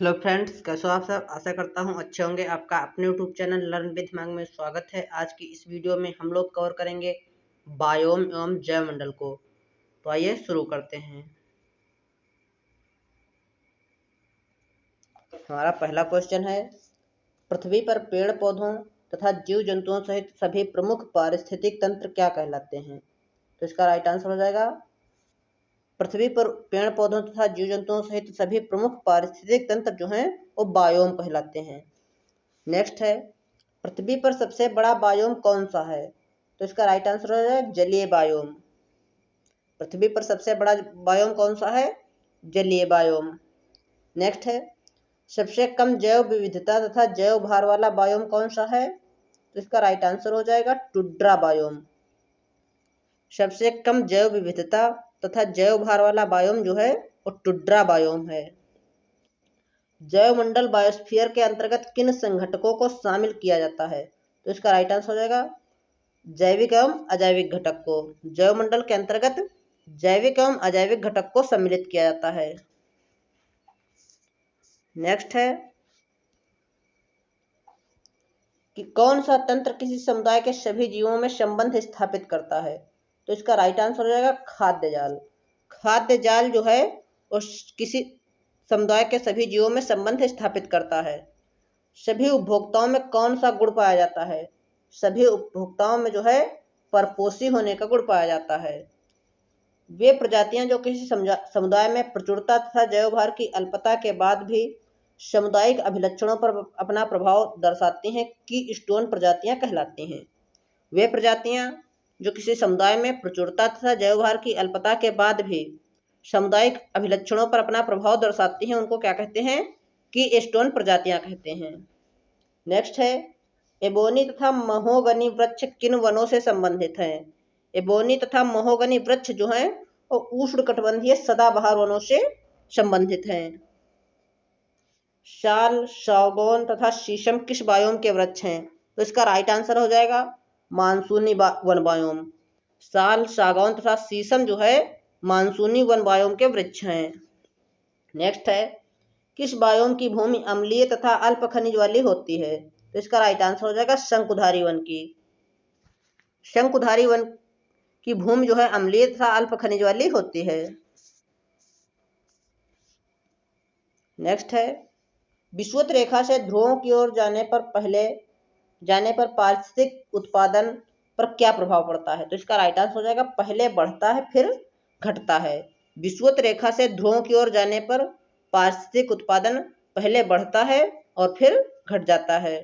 Hello friends, कैसे हो आप सब। आशा करता हूँ अच्छे होंगे। आपका अपने यूट्यूब चैनल लर्न विद दिमाग में स्वागत है। आज की इस वीडियो में हम लोग कवर करेंगे बायोम एवं जैवमंडल को। तो आइए शुरू करते हैं। हमारा पहला क्वेश्चन है, पृथ्वी पर पेड़ पौधों तथा जीव जंतुओं सहित सभी प्रमुख पारिस्थितिक तंत्र क्या कहलाते हैं। तो इसका राइट आंसर हो जाएगा, पृथ्वी पर पेड़ पौधों तथा जीव जंतुओं सहित सभी प्रमुख पारिस्थितिक तंत्र जो हैं वो बायोम कहलाते हैं। नेक्स्ट है, पृथ्वी पर सबसे बड़ा बायोम कौन सा है। तो इसका राइट आंसर हो जाएगा जलीय बायोम। पृथ्वी पर सबसे बड़ा बायोम कौन सा है, जलीय बायोम। नेक्स्ट है, सबसे कम जैव विविधता तथा जैव भार वाला बायोम कौन सा है। तो इसका राइट आंसर हो जाएगा टुंड्रा बायोम। सबसे कम जैव विविधता तथा जैव भार वाला बायोम जो है वो टुंड्रा बायोम है। जैवमंडल बायोस्फीयर के अंतर्गत किन संघटकों को शामिल किया जाता है। तो इसका राइट आंसर हो जाएगा जैविक एवं अजैविक घटक को। जैवमंडल के अंतर्गत जैविक एवं अजैविक घटक को सम्मिलित किया जाता है। नेक्स्ट है कि कौन सा तंत्र किसी समुदाय के सभी जीवों में संबंध स्थापित करता है। तो इसका राइट आंसर हो जाएगा खाद्य जाल। खाद्य जाल जो है वो किसी समुदाय के सभी जीवों में संबंध स्थापित करता है। सभी उपभोक्ताओं में कौन सा गुण पाया जाता है। सभी उपभोक्ताओं में जो है परपोषी होने का गुण पाया जाता है। वे प्रजातियां जो किसी समुदाय में प्रचुरता तथा जैवभार की अल्पता के बाद भी सामुदायिक अभिलक्षणों पर अपना प्रभाव दर्शाती हैं की स्टोन प्रजातियां कहलाती हैं। वे प्रजातियां जो किसी समुदाय में प्रचुरता तथा जैवभार की अल्पता के बाद भी सामुदायिक अभिलक्षणों पर अपना प्रभाव दर्शाती हैं उनको क्या कहते हैं, की स्टोन प्रजातियां कहते हैं। नेक्स्ट है, एबोनी तथा महोगनी वृक्ष किन वनों से संबंधित हैं। एबोनी तथा महोगनी वृक्ष जो हैं वो उष्णकटिबंधीय सदाबहार वनों से संबंधित हैं। शाल, सागौन तथा शीशम किस बायोम के वृक्ष हैं। तो इसका राइट आंसर हो जाएगा मानसूनी वन बायोम। साल, सागौन तथा शीशम जो है मानसूनी वन बायोम के वृक्ष हैं। नेक्स्ट है, किस बायोम की भूमि अम्लीय तथा अल्प खनिज वाली होती है। तो इसका राइट आंसर हो जाएगा शंकुधारी वन की। शंकुधारी वन की भूमि जो है अम्लीय तथा अल्प खनिज वाली होती है। नेक्स्ट है, विषुवत रेखा से ध्रुवों की ओर जाने पर पारिस्थितिक उत्पादन पर क्या प्रभाव पड़ता है। तो इसका राइट आंसर हो जाएगा पहले बढ़ता है फिर घटता है। विषुवत रेखा से ध्रुवों की ओर जाने पर पारिस्थितिक उत्पादन पहले बढ़ता है और फिर घट जाता है।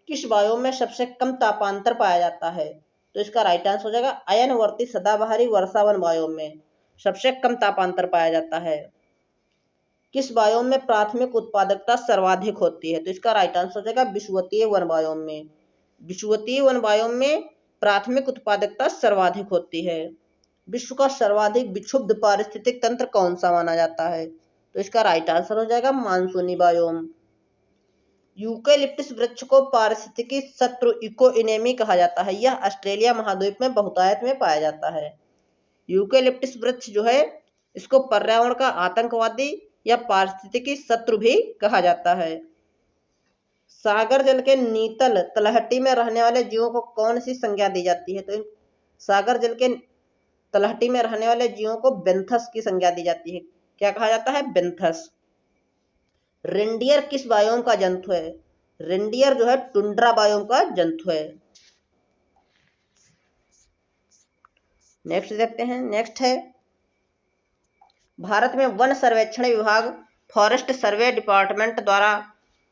किस बायोम में सबसे कम तापांतर पाया जाता है। तो इसका राइट आंसर हो जाएगा अयनवर्ती सदाबहारी वर्षावन बायोम में सबसे कम तापांतर पाया जाता है। किस बायोम में प्राथमिक उत्पादकता सर्वाधिक होती है। तो इसका राइट आंसर हो जाएगा विषुवतीय वन बायोम में। विषुवतीय वन बायोम में प्राथमिक उत्पादकता सर्वाधिक होती है। विश्व का सर्वाधिक विक्षुब्ध पारिस्थितिक तंत्र कौन सा माना जाता है। तो इसका राइट आंसर हो जाएगा मानसूनी बायोम। यूकेलिप्टस वृक्ष को पारिस्थितिकी शत्रु इको इनेमी कहा जाता है। यह ऑस्ट्रेलिया महाद्वीप में बहुतायत में पाया जाता है। यूकेलिप्टस वृक्ष जो है इसको पर्यावरण का आतंकवादी या पारिस्थितिकी शत्रु भी कहा जाता है। सागर जल के नीतल तलहटी में रहने वाले जीवों को कौन सी संज्ञा दी जाती है। तो सागर जल के तलहटी में रहने वाले जीवों को बेंथस की संज्ञा दी जाती है। क्या कहा जाता है, बेंथस। रेंडियर किस बायोम का जंतु है। रेंडियर जो है टुंड्रा बायोम का जंतु है। नेक्स्ट देखते हैं। नेक्स्ट है, भारत में वन सर्वेक्षण विभाग फॉरेस्ट सर्वे डिपार्टमेंट द्वारा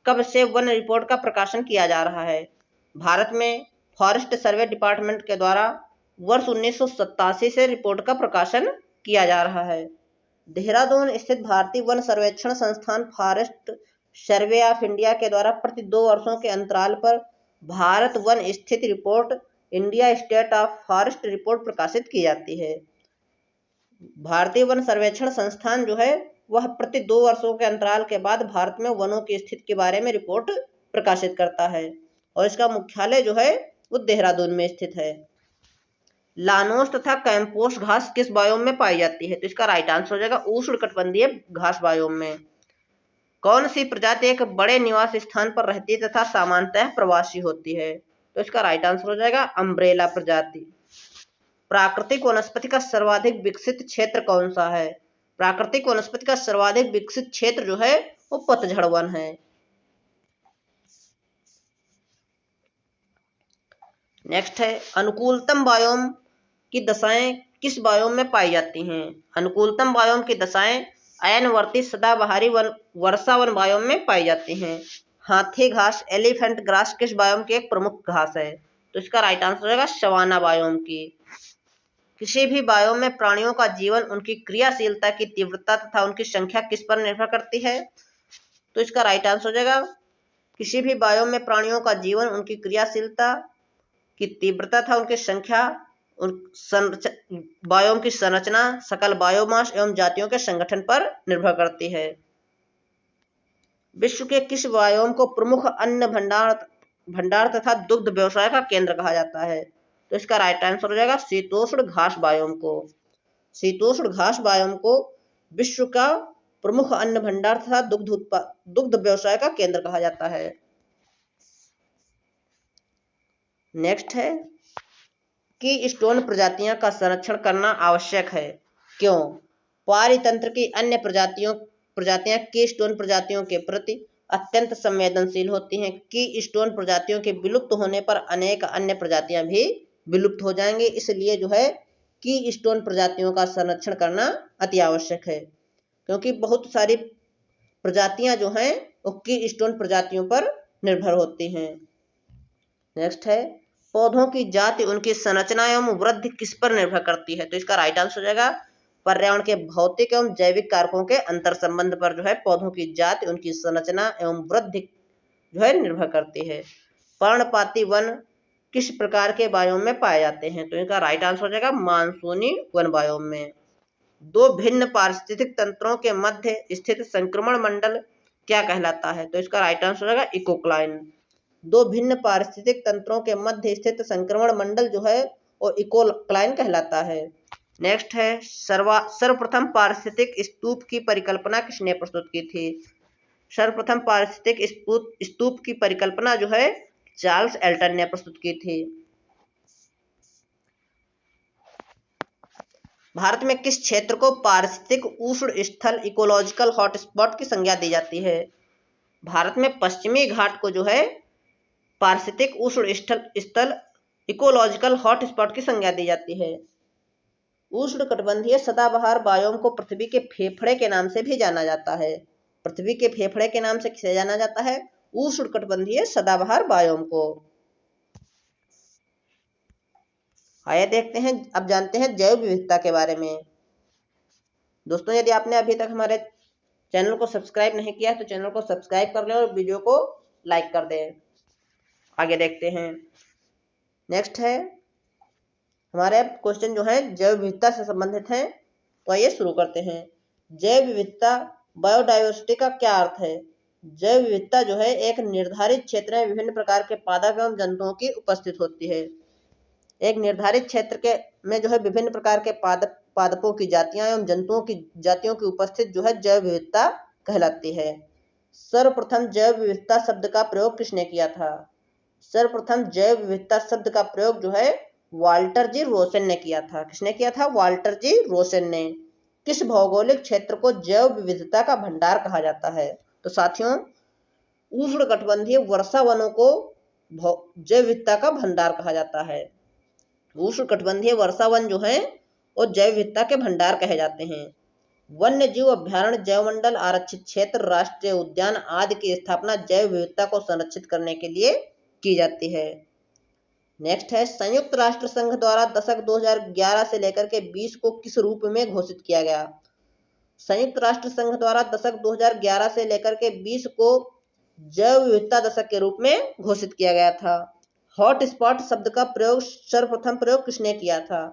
कब से वन रिपोर्ट का प्रकाशन किया जा रहा है। भारत में फॉरेस्ट सर्वे डिपार्टमेंट के द्वारा वर्ष 1987 से रिपोर्ट का प्रकाशन किया जा रहा है। देहरादून स्थित भारतीय वन सर्वेक्षण संस्थान फॉरेस्ट सर्वे ऑफ इंडिया के द्वारा प्रति 2 वर्षों के अंतराल पर भारत वन स्थित report India state of forest report प्रकाशित की जाती है। भारतीय वन सर्वेक्षण संस्थान जो है वह प्रति 2 वर्षों के अंतराल के बाद भारत में वनों की स्थिति के बारे में रिपोर्ट प्रकाशित करता है और इसका मुख्यालय जो है वो देहरादून में स्थित है। लानोस तथा कैंपोस घास किस बायोम में पाई जाती है। तो इसका राइट आंसर हो जाएगा उष्णकटिबंधीय घास बायोम में। कौन सी प्रजाति एक बड़े निवास स्थान पर रहती है तथा सामान्यतः प्रवासी होती है? तो इसका राइट आंसर हो जाएगा अम्ब्रेला प्रजाति। प्राकृतिक वनस्पति का सर्वाधिक विकसित क्षेत्र कौन सा है? प्राकृतिक वनस्पति का सर्वाधिक विकसित क्षेत्र जो है वो पतझड़ वन है। नेक्स्ट है, अनुकूलतम बायोम की दशाएं किस बायोम में पाई जाती हैं? अनुकूलतम बायोम की दशाएं अयनवर्ती सदाबहारी वन वर्षा वन बायोम में पाई जाती हैं। हाथी घास एलिफेंट ग्रास किस बायोम की एक प्रमुख घास है? तो इसका राइट आंसर हो जाएगा सवाना बायोम की। किसी भी बायोम में प्राणियों का जीवन उनकी क्रियाशीलता की तीव्रता तथा उनकी संख्या किस पर निर्भर करती है? तो इसका राइट आंसर हो जाएगा किसी भी बायोम में प्राणियों का जीवन उनकी क्रियाशीलता की तीव्रता तथा उनकी संख्या, बायोम की संरचना, सकल बायोमास एवं जातियों के संगठन पर निर्भर करती है। विश्व के किस बायोम को प्रमुख अन्न भंडार तथा दुग्ध व्यवसाय का केंद्र कहा जाता है? तो इसका राइट आंसर हो जाएगा शीतोष्ण घास बायोम को। शीतोष्ण घास बायोम को विश्व का प्रमुख अन्न भंडार तथा दुग्ध व्यवसाय का केंद्र कहा जाता है। नेक्स्ट है, की स्टोन प्रजातियां का संरक्षण करना आवश्यक है, क्यों? पारितंत्र की अन्य प्रजातियां की स्टोन प्रजातियों के प्रति अत्यंत संवेदनशील होती हैं। की स्टोन प्रजातियों के विलुप्त होने पर अनेक अन्य प्रजातियां भी विलुप्त हो जाएंगी, इसलिए जो है की स्टोन प्रजातियों का संरक्षण करना अति आवश्यक है, क्योंकि बहुत सारी प्रजातियां जो हैं वो की स्टोन प्रजातियों पर निर्भर होती हैं। नेक्स्ट है, पौधों की जाति उनकी संरचना एवं वृद्धि किस पर निर्भर करती है? तो इसका राइट आंसर हो जाएगा पर्यावरण के भौतिक एवं जैविक कारकों के अंतर संबंध पर जो है पौधों की जाति उनकी संरचना एवं वृद्धि जो है निर्भर करती है। पर्णपाती वन किस प्रकार के बायोम में पाए जाते हैं? तो इनका राइट आंसर हो जाएगा मानसूनी वन बायोम में। दो भिन्न पारिस्थितिक तंत्रों के मध्य स्थित संक्रमण मंडल क्या कहलाता है? तो इसका राइट आंसर हो जाएगा इकोक्लाइन। दो भिन्न पारिस्थितिक तंत्रों के मध्य स्थित संक्रमण मंडल जो है वो इकोक्लाइन कहलाता है। नेक्स्ट है, सर्वप्रथम पारिस्थितिक स्तूप की परिकल्पना किसने प्रस्तुत की थी? सर्वप्रथम पारिस्थितिक स्तूप की परिकल्पना जो है चार्ल्स एल्टन ने प्रस्तुत की थी। भारत में किस क्षेत्र को पारिस्थितिक उष्ण स्थल इकोलॉजिकल हॉटस्पॉट की संज्ञा दी जाती है? भारत में पश्चिमी घाट को जो है पारिस्थितिक उष्ण स्थल इकोलॉजिकल हॉटस्पॉट की संज्ञा दी जाती है। उष्णकटिबंधीय सदाबहार बायोम को पृथ्वी के फेफड़े के नाम से भी जाना जाता है। पृथ्वी के फेफड़े के नाम से किसे जाना जाता है? उष्णकटिबंधीय सदाबहार बायोम को। आइए देखते हैं, अब जानते हैं जैव विविधता के बारे में। दोस्तों, यदि आपने अभी तक हमारे चैनल को सब्सक्राइब नहीं किया है तो चैनल को सब्सक्राइब कर लें और वीडियो को लाइक कर दें। आगे देखते हैं। नेक्स्ट है, हमारे क्वेश्चन जो है जैव विविधता से संबंधित हैं, तो आइए शुरू करते हैं। जैव विविधता बायोडायवर्सिटी का क्या अर्थ है? जैव विविधता जो है एक निर्धारित क्षेत्र में विभिन्न प्रकार के पादप एवं जंतुओं की उपस्थित होती है। एक निर्धारित क्षेत्र के में जो है विभिन्न प्रकार के पादपों की जातियां एवं जंतुओं की जातियों की उपस्थित जो है जैव विविधता कहलाती है। सर्वप्रथम जैव विविधता शब्द का प्रयोग किसने किया था? सर्वप्रथम जैव विविधता शब्द का प्रयोग जो है वाल्टर जी रोसेन ने किया था। किसने किया था? वाल्टर जी रोसेन ने। किस भौगोलिक क्षेत्र को जैव विविधता का भंडार कहा जाता है? तो साथियों, उष्णकटिबंधीय वर्षा वनों को जैव विविधता का भंडार कहा जाता है। उष्णकटिबंधीय वर्षा वन जो है वो जैव विविधता के भंडार कहे जाते हैं। वन्य जीव अभ्यारण्य, जैवमंडल, आरक्षित क्षेत्र, राष्ट्रीय उद्यान आदि की स्थापना जैव विविधता को संरक्षित करने के लिए की जाती है। नेक्स्ट है, संयुक्त राष्ट्र संघ द्वारा दशक 2011 से लेकर के 20 को किस रूप में घोषित किया गया? संयुक्त राष्ट्र संघ द्वारा दशक 2011 से लेकर के 20 को जैव विविधता दशक के रूप में घोषित किया गया था। हॉटस्पॉट शब्द का प्रयोग सर्वप्रथम प्रयोग किसने किया था?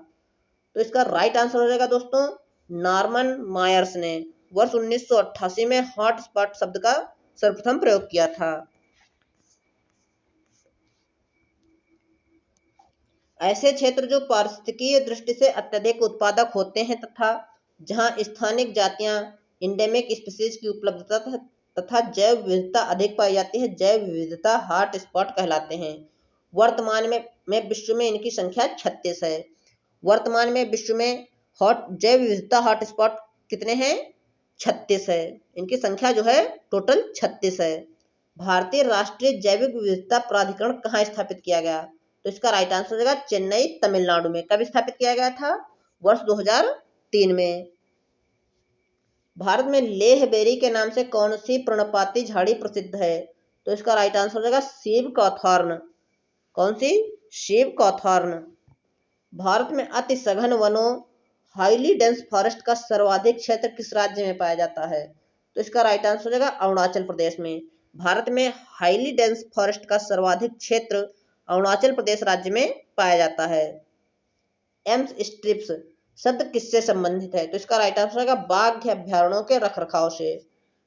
तो इसका राइट आंसर हो जाएगा दोस्तों नॉर्मन मायर्स ने वर्ष 1988 में हॉटस्पॉट शब्द का सर्वप्रथम प्रयोग किया था। ऐसे क्षेत्र जो पारिस्थितिकीय दृष्टि से अत्यधिक उत्पादक होते हैं तथा जहां स्थानिक जातियां इंडेमिक स्पीशीज की उपलब्धता तथा जैव विविधता अधिक पाई जाती है जैव विविधता हॉट स्पॉट कहलाते हैं। वर्तमान में विश्व में इनकी संख्या 36 है। वर्तमान में विश्व में जैव विविधता हॉट स्पॉट कितने हैं? 36 है। इनकी संख्या जो है टोटल 36 है। भारतीय राष्ट्रीय जैविक विविधता प्राधिकरण कहाँ स्थापित किया गया? तो इसका राइट आंसर हो जाएगा चेन्नई, तमिलनाडु में। कब स्थापित किया गया था? वर्ष 2003 में। भारत में लेह बेरी के नाम से कौन सी पर्णपाती झाड़ी प्रसिद्ध है? तो इसका राइट आंसर हो जाएगा शिव कॉथॉर्न। कौन सी? शिव कॉथॉर्न। भारत में अति सघन वनों हाईली डेंस फॉरेस्ट का सर्वाधिक क्षेत्र किस राज्य में पाया जाता है? तो इसका राइट आंसर हो जाएगा अरुणाचल प्रदेश में। भारत में हाईली डेंस फॉरेस्ट का सर्वाधिक क्षेत्र अरुणाचल प्रदेश राज्य में पाया जाता है। एम्स स्ट्रिप्स शब्द किससे संबंधित है? तो इसका राइट आंसर होगा बाघ अभ्यारण्यों के रखरखाव से।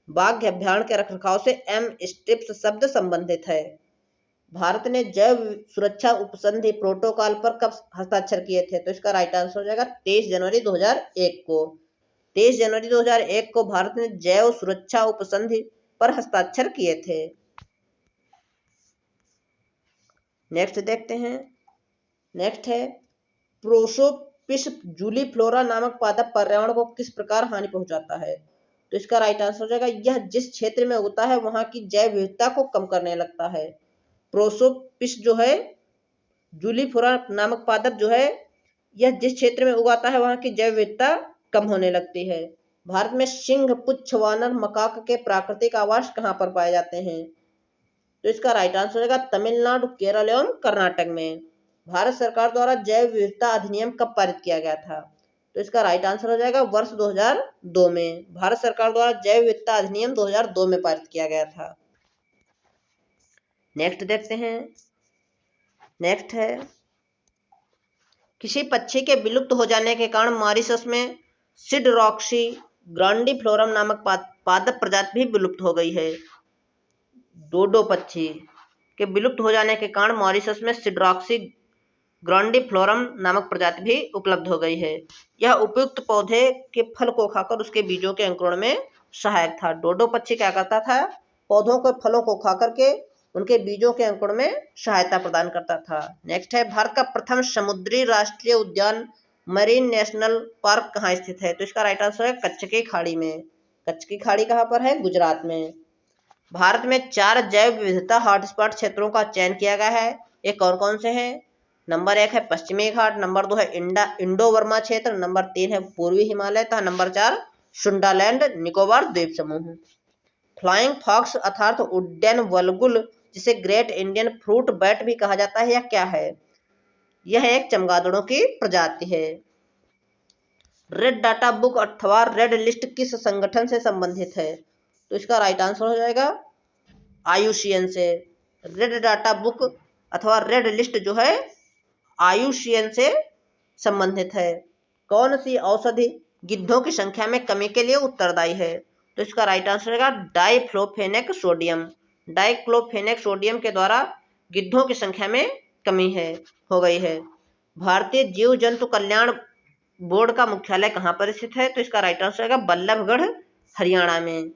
बाघ अभ्यारण्य के रखरखाव से एम स्ट्रिप्स शब्द संबंधित है। भारत ने जैव सुरक्षा उपसंधि प्रोटोकॉल पर कब हस्ताक्षर किए थे? तो इसका राइट आंसर हो जाएगा 23 जनवरी 2001 को। 23 जनवरी 2001 को भारत ने जैव सुरक्षा उपसंधि पर हस्ताक्षर किए थे। नेक्स्ट देखते हैं। नेक्स्ट है प्रोसोपिस जूलीफ्लोरा नामक पादप पर्यावरण को किस प्रकार हानि पहुंचाता है? तो इसका राइट आंसर हो जाएगा यह जिस क्षेत्र में उगता है वहां की जैव विविधता को कम करने लगता है। प्रोसोपिस जो है जूलीफ्लोरा नामक पादप जो है यह जिस क्षेत्र में उगाता है वहां की जैव विविधता कम होने लगती है। भारत में सिंह पुच्छ वानर मकाक के प्राकृतिक आवास कहां पर पाए जाते हैं? तो इसका राइट आंसर हो जाएगा तमिलनाडु, केरल एवं कर्नाटक में। भारत सरकार द्वारा जैव विविधता अधिनियम कब पारित किया गया था? तो इसका राइट आंसर हो जाएगा वर्ष 2002 में। भारत सरकार द्वारा जैव विविधता अधिनियम 2002 में पारित किया गया था। नेक्स्ट देखते हैं। नेक्स्ट है किसी पक्षी के विलुप्त हो जाने के कारण मॉरिशस में सिडरॉक्सी ग्रांडिफ्लोरम नामक पादप प्रजाति भी विलुप्त हो गई है। डोडो पक्षी के विलुप्त हो जाने के कारण मॉरिशस में सिडरॉक्सी ग्रांडिफ्लोरम नामक प्रजाति भी उपलब्ध हो गई है। यह उपयुक्त पौधे के फल को खाकर उसके बीजों के अंकुरण में सहायक था। डोडो पक्षी क्या करता था? पौधों के फलों को खाकर के उनके बीजों के अंकुरण में सहायता प्रदान करता था। नेक्स्ट है भारत का प्रथम समुद्री राष्ट्रीय उद्यान मरीन नेशनल पार्क कहाँ स्थित है? तो इसका राइट आंसर है कच्छ की खाड़ी में। कच्छ की खाड़ी कहाँ पर है? गुजरात में। भारत में 4 जैव विविधता हॉटस्पॉट क्षेत्रों का चयन किया गया है। ये कौन कौन से हैं? नंबर 1 है पश्चिमी घाट, नंबर 2 है इंडो वर्मा क्षेत्र, नंबर 3 है पूर्वी हिमालय तथा नंबर 4 सुंडालैंड निकोबार द्वीप समूह। फ्लाइंग फॉक्स अर्थात उड्डयन वल्गुल जिसे ग्रेट इंडियन फ्रूट बैट भी कहा जाता है, यह क्या है? यह एक चमगादड़ों की प्रजाति है। रेड डाटा बुक अथवा रेड लिस्ट किस संगठन से संबंधित है? तो इसका राइट आंसर हो जाएगा IUCN से। रेड डाटा बुक अथवा रेड लिस्ट जो है IUCN से संबंधित है। कौन सी औषधि गिद्धों की संख्या में कमी के लिए उत्तरदायी है? तो इसका राइट आंसर होगा डाइक्लोफेनेक सोडियम। डाइक्लोफेनेक सोडियम के द्वारा गिद्धों की संख्या में कमी हो गई है। भारतीय जीव जंतु कल्याण बोर्ड का मुख्यालय कहाँ पर स्थित है? तो इसका राइट आंसर होगा बल्लभगढ़, हरियाणा में।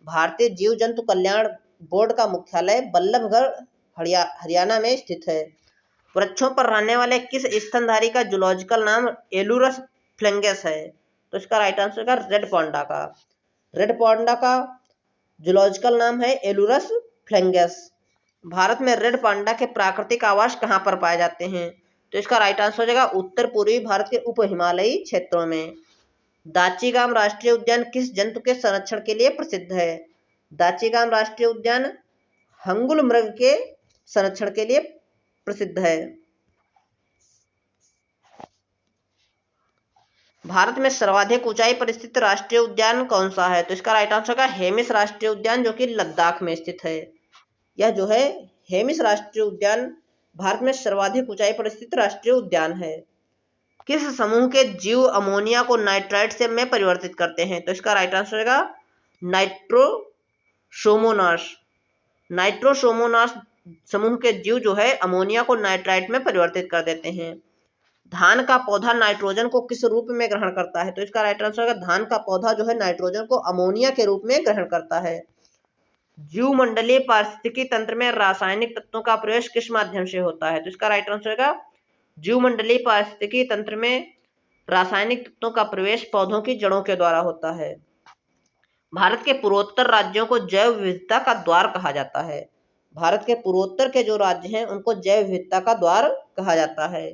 भारतीय जीव जंतु कल्याण बोर्ड का मुख्यालय बल्लभगढ़, हरियाणा में स्थित है। वृक्षों पर रहने वाले किस स्तनधारी का जूलॉजिकल नाम एलुरस फ्लेंगस है? तो इसका राइट आंसर है रेड पांडा का। रेड पांडा का जूलॉजिकल नाम है एलुरस फ्लेंगस। भारत में रेड पांडा के प्राकृतिक आवास कहाँ पर पाए जाते हैं? तो इसका राइट आंसर हो जाएगा उत्तर पूर्वी भारत के उप हिमालयी क्षेत्रों में। दाचीगाम राष्ट्रीय उद्यान किस जंतु के संरक्षण के लिए प्रसिद्ध है? दाचीगाम राष्ट्रीय उद्यान हंगुल मृग के संरक्षण के लिए प्रसिद्ध है। भारत में सर्वाधिक ऊंचाई पर स्थित राष्ट्रीय उद्यान कौन सा है? तो इसका राइट आंसर होगा हेमिस राष्ट्रीय उद्यान जो कि लद्दाख में स्थित है। यह जो है हेमिस राष्ट्रीय उद्यान भारत में सर्वाधिक ऊंचाई पर स्थित राष्ट्रीय उद्यान है। किस समूह के जीव अमोनिया को नाइट्राइट से में परिवर्तित करते हैं? तो इसका राइट आंसर होगा नाइट्रोसोमोनास। नाइट्रोसोमोनास समूह के जीव जो है अमोनिया को नाइट्राइट में परिवर्तित कर देते हैं। धान का पौधा नाइट्रोजन को किस रूप में ग्रहण करता है? तो इसका राइट आंसर होगा धान का पौधा जो है नाइट्रोजन को अमोनिया के रूप में ग्रहण करता है। जीवमंडलीय पारिस्थितिकी तंत्र में रासायनिक तत्वों का प्रवेश किस माध्यम से होता है? तो इसका राइट आंसर होगा जीवमंडलीय पारिस्थितिकी तंत्र में रासायनिक तत्वों का प्रवेश पौधों की जड़ों के द्वारा होता है। भारत के पूर्वोत्तर राज्यों को जैव विविधता का द्वार कहा जाता है। भारत के पूर्वोत्तर के जो राज्य हैं उनको जैव विविधता का द्वार कहा जाता है।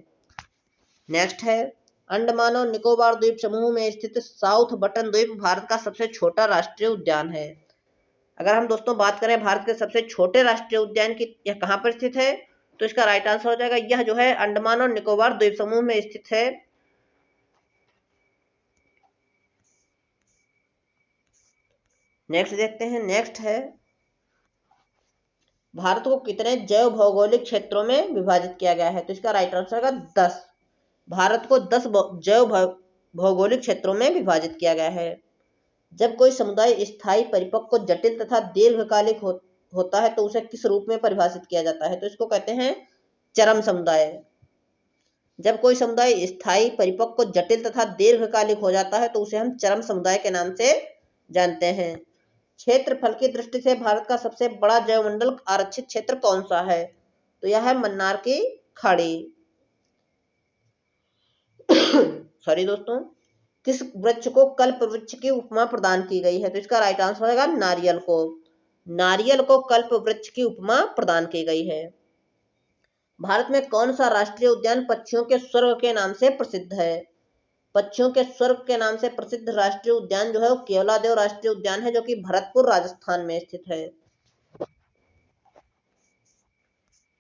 नेक्स्ट है, अंडमान और निकोबार द्वीप समूह में स्थित साउथ बटन द्वीप भारत का सबसे छोटा राष्ट्रीय उद्यान है। अगर हम दोस्तों बात करें भारत के सबसे छोटे राष्ट्रीय उद्यान की, यह कहाँ पर स्थित है, तो इसका राइट आंसर हो जाएगा यह जो है अंडमान और निकोबार द्वीप समूह में स्थित है। नेक्स्ट देखते हैं, नेक्स्ट है, भारत को कितने जैव भौगोलिक क्षेत्रों में विभाजित किया गया है? तो इसका राइट आंसर होगा 10। भारत को 10 जैव भौगोलिक क्षेत्रों में विभाजित किया गया है। जब कोई समुदाय स्थायी, परिपक्व, जटिल तथा दीर्घकालिक होता है तो उसे किस रूप में परिभाषित किया जाता है? तो इसको कहते हैं चरम समुदाय। जब कोई समुदाय स्थायी, परिपक्व, जटिल तथा दीर्घकालिक हो जाता है तो उसे हम चरम समुदाय के नाम से जानते हैं। क्षेत्रफल की दृष्टि से भारत का सबसे बड़ा जैवमंडल आरक्षित क्षेत्र कौन सा है? तो यह है मन्नार की खाड़ी। सॉरी दोस्तों, किस वृक्ष को कल्प वृक्ष की उपमा प्रदान की गई है? तो इसका राइट आंसर होगा नारियल को। नारियल को कल्प वृक्ष की उपमा प्रदान की गई है। भारत में कौन सा राष्ट्रीय उद्यान पक्षियों के स्वर्ग के नाम से प्रसिद्ध है? पक्षियों के स्वर्ग के नाम से प्रसिद्ध राष्ट्रीय उद्यान जो है वो केवलादेव राष्ट्रीय उद्यान है, जो कि भरतपुर राजस्थान में स्थित है।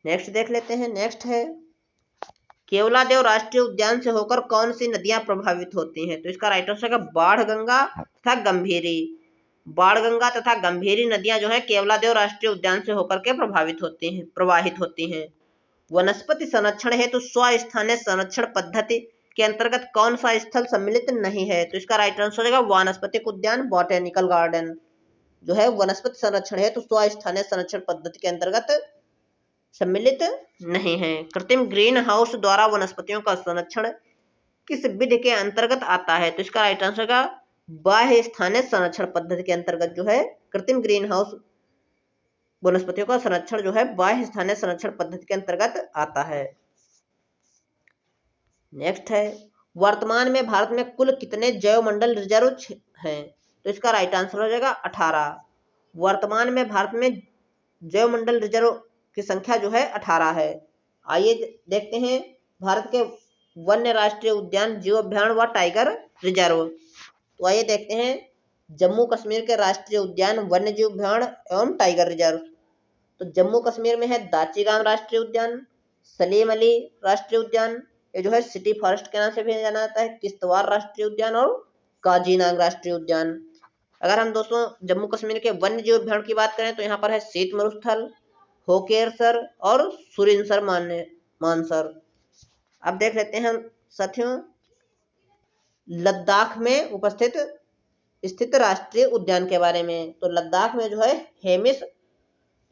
नेक्स्ट देख लेते हैं, नेक्स्ट है, केवलादेव राष्ट्रीय उद्यान से होकर कौन सी नदियां प्रभावित होती हैं? तो इसका राइट आंसर है बाढ़ गंगा तथा गंभीरी। बाढ़ गंगा तथा गंभीरी नदियां जो है केवलादेव राष्ट्रीय उद्यान से होकर के प्रवाहित होती हैं। वनस्पति संरक्षण हेतु स्वस्थानीय संरक्षण पद्धति के अंतर्गत कौन सा स्थल सम्मिलित नहीं है? तो इसका राइट आंसर हो जाएगा वानस्पतिक उद्यान, बॉटेनिकल गार्डन जो है वनस्पति संरक्षण हेतु स्वस्थानीय संरक्षण पद्धति के अंतर्गत सम्मिलित नहीं है। कृत्रिम ग्रीन हाउस द्वारा वनस्पतियों का संरक्षण किस विधि के अंतर्गत आता है? तो इसका राइट आंसर होगा बाह्य स्थानीय संरक्षण पद्धति के अंतर्गत जो है कृत्रिम ग्रीन हाउस वनस्पतियों का संरक्षण जो है बाह्य स्थानीय संरक्षण पद्धति के अंतर्गत आता है। नेक्स्ट है, वर्तमान में भारत में कुल कितने जैवमंडल रिजर्व हैं? तो इसका राइट आंसर हो जाएगा 18। वर्तमान में भारत में जैवमंडल रिजर्व की संख्या जो है 18 है। आइए देखते हैं भारत के वन्य राष्ट्रीय उद्यान, जीव अभ्यारण्य व टाइगर रिजर्व। तो आइए देखते हैं जम्मू कश्मीर के राष्ट्रीय उद्यान, वन्य जीव अभ्यारण्य एवं टाइगर रिजर्व। तो जम्मू कश्मीर में है दाचीगाम राष्ट्रीय उद्यान, सलीम अली राष्ट्रीय उद्यान, ये जो है सिटी फॉरेस्ट के नाम से भी जाना जाता है, किश्तवाड़ राष्ट्रीय उद्यान और काजीनाग राष्ट्रीय उद्यान। अगर हम दोस्तों जम्मू कश्मीर के वन्य जीव अभ्यारण्य की बात करें तो यहाँ पर है शीत मरुस्थल, होकेरसर और सुरिनसर मानसर। अब देख लेते हैं साथियों लद्दाख में उपस्थित स्थित राष्ट्रीय उद्यान के बारे में। तो लद्दाख में जो है हेमिस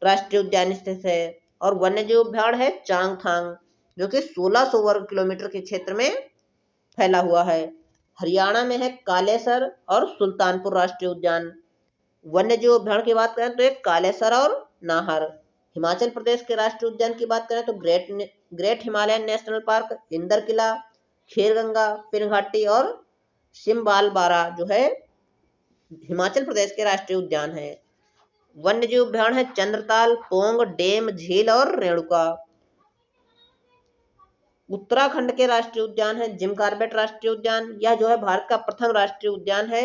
राष्ट्रीय उद्यान स्थित है और वन्य जीव अभ्यारण्य है चांगथांग जो कि 1600 वर्ग किलोमीटर के क्षेत्र में फैला हुआ है। हरियाणा में है कालेसर और सुल्तानपुर राष्ट्रीय उद्यान। वन्य जीव अभ्यारण्य की बात करें तो एक कालेसर और नाहर। हिमाचल प्रदेश के राष्ट्रीय उद्यान की बात करें तो great Himalayan national park, Indar Kila, Kheerganga, Pinghati और सिम्बालबारा जो है हिमाचल प्रदेश के राष्ट्रीय उद्यान है। वन्य जीव अभ्यारण्य है चंद्रताल, पोंग, डेम, झील और रेणुका। उत्तराखंड के राष्ट्रीय उद्यान है जिम कॉर्बेट राष्ट्रीय उद्यान। यह जो है भारत का प्रथम राष्ट्रीय उद्यान है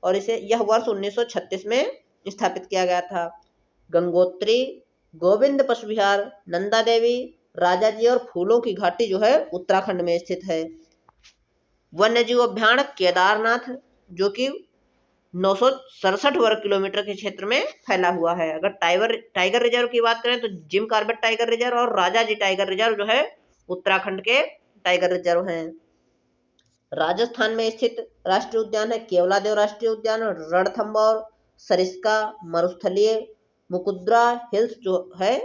और यह वर्ष 1936 में स्थापित किया गया था। गंगोत्री, गोविंद पशु विहार, नंदा देवी, राजाजी और फूलों की घाटी जो है उत्तराखंड में स्थित है। वन्य जीव अभ्यारण्य केदारनाथ जो कि 967 वर्ग किलोमीटर के क्षेत्र में फैला हुआ है। अगर टाइगर रिजर्व की बात करें तो जिम कॉर्बेट टाइगर रिजर्व और राजाजी टाइगर रिजर्व जो है उत्तराखंड के टाइगर रिजर्व हैं। राजस्थान में स्थित राष्ट्रीय उद्यान है केवलादेव राष्ट्रीय उद्यान, रणथंभौर, सरिस्का, मरुस्थलीय, मुकुंदरा हिल्स जो है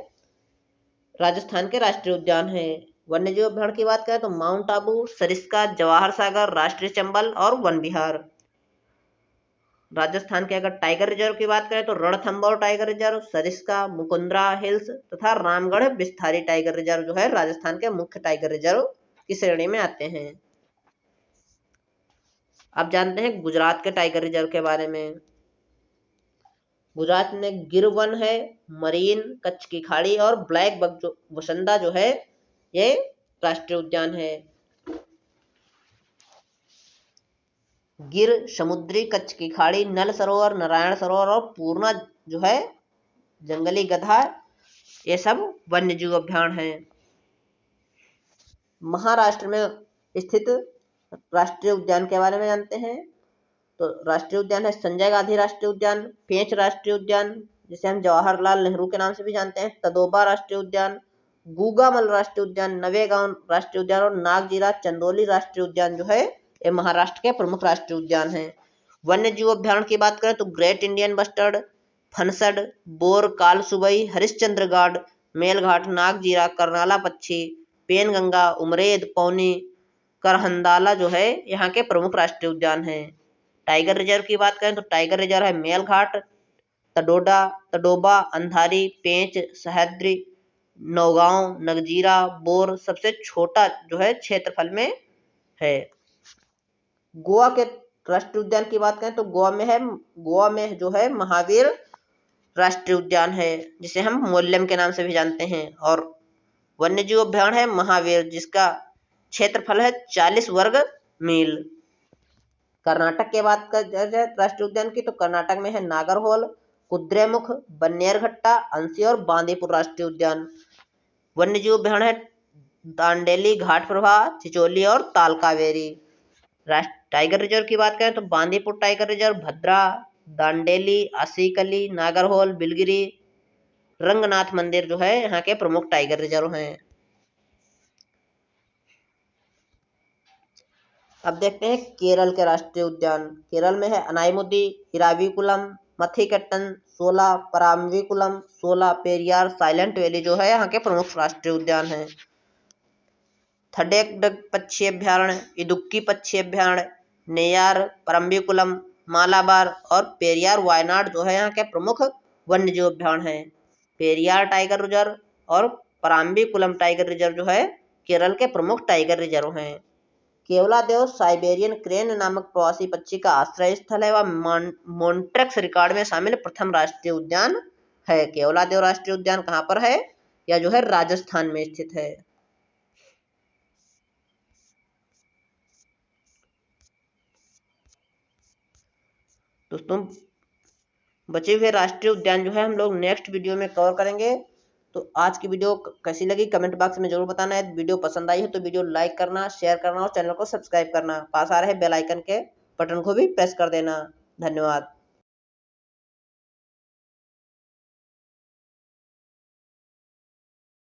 राजस्थान के राष्ट्रीय उद्यान है। वन्य जीव अभ्यारण्य की बात करें तो माउंट आबू, सरिस्का, जवाहर सागर, राष्ट्रीय चंबल और वन विहार। राजस्थान के अगर टाइगर रिजर्व की बात करें तो Ranthambore tiger reserve, Sariska, Mukundra hills तथा रामगढ़ बिस्थारी टाइगर रिजर्व जो है राजस्थान के मुख्य टाइगर रिजर्व की श्रेणी में आते हैं। अब जानते हैं गुजरात के टाइगर रिजर्व के बारे में। गुजरात में गिर वन है, मरीन, कच्छ की खाड़ी और ब्लैक बक वसंदा जो है ये राष्ट्रीय उद्यान है। गिर, समुद्री, कच्छ की खाड़ी, नल सरोवर, नारायण सरोवर और पूर्णा जो है जंगली गधा, ये सब वन्य जीव अभ्यारण्य है। महाराष्ट्र में स्थित राष्ट्रीय उद्यान के बारे में जानते हैं। तो राष्ट्रीय उद्यान है संजय गांधी राष्ट्रीय उद्यान, पेंच राष्ट्रीय उद्यान जिसे हम जवाहरलाल नेहरू के नाम से भी जानते हैं, तदोबा राष्ट्रीय उद्यान, गूगामल राष्ट्रीय उद्यान, नवेगांव राष्ट्रीय उद्यान और नागजीरा चंदोली राष्ट्रीय उद्यान जो है ये महाराष्ट्र के प्रमुख राष्ट्रीय उद्यान हैं। वन्य जीव अभ्यारण्य की बात करें तो great Indian bustard, Phansad, Bor, Kalsubai, Harishchandra Ghat, Melghat, Nagzira, Karnala पक्षी, पेनगंगा, उमरेद, पौनी, करहंदाला जो है यहाँ के प्रमुख राष्ट्रीय उद्यान हैं। टाइगर रिजर्व की बात करें तो टाइगर रिजर्व है मेलघाट, तडोबा, अंधारी, पेंच, सह्याद्री, नौगांव, नगजीरा, बोर सबसे छोटा जो है क्षेत्रफल में है। गोवा के राष्ट्रीय उद्यान की बात करें तो गोवा में जो है महावीर राष्ट्रीय उद्यान है जिसे हम मोल्यम के नाम से भी जानते हैं, और वन्य जीव अभ्यारण्य है महावीर जिसका क्षेत्रफल है 40 वर्ग मील। कर्नाटक के बात कर राष्ट्रीय उद्यान की तो कर्नाटक में है नागरहोल, कुद्रेमुख, बन्नेरघट्टा, अंसी और बांदीपुर राष्ट्रीय उद्यान। वन्य जीव अभ्यारण्य है दांडेली, घाट प्रभा, चिचोली और तालकावेरी। टाइगर रिजर्व की बात करें तो बांदीपुर टाइगर रिजर्व, भद्रा, दांडेली, आसिकली, नागरहोल, बिलगिरी, रंगनाथ मंदिर जो है यहाँ के प्रमुख टाइगर रिजर्व हैं। अब देखते हैं केरल के राष्ट्रीय उद्यान। केरल में है अनाईमुदी, इराविकुलम, मथिकट्टन, सोला, पराम्बिकुलम, सोला, पेरियार, साइलेंट वैली जो है यहाँ के प्रमुख राष्ट्रीय उद्यान हैं। थडेकडग पक्षी अभ्यारण्य, इदुक्की पक्षी अभ्यारण्य, नेयार, परम्बिकुलम, मालाबार और पेरियार वायनाड जो है यहाँ के प्रमुख वन्य जीव अभ्यारण्य हैं। पेरियार टाइगर रिजर्व और पराम्बिकुलम टाइगर रिजर्व जो है केरल के प्रमुख टाइगर रिजर्व हैं। केवलादेव साइबेरियन क्रेन नामक प्रवासी पक्षी का आश्रय स्थल है व मॉन्ट्रेक्स रिकॉर्ड में शामिल प्रथम राष्ट्रीय उद्यान है। केवलादेव राष्ट्रीय उद्यान कहाँ पर है? यह जो है राजस्थान में स्थित है। दोस्तों बचे हुए राष्ट्रीय उद्यान जो है हम लोग नेक्स्ट वीडियो में कवर करेंगे। तो आज की वीडियो कैसी लगी कमेंट बॉक्स में जरूर बताना है। वीडियो पसंद आई है तो वीडियो लाइक करना, शेयर करना और चैनल को सब्सक्राइब करना। पास आ रहे बेल आइकन के बटन को भी प्रेस कर देना। धन्यवाद।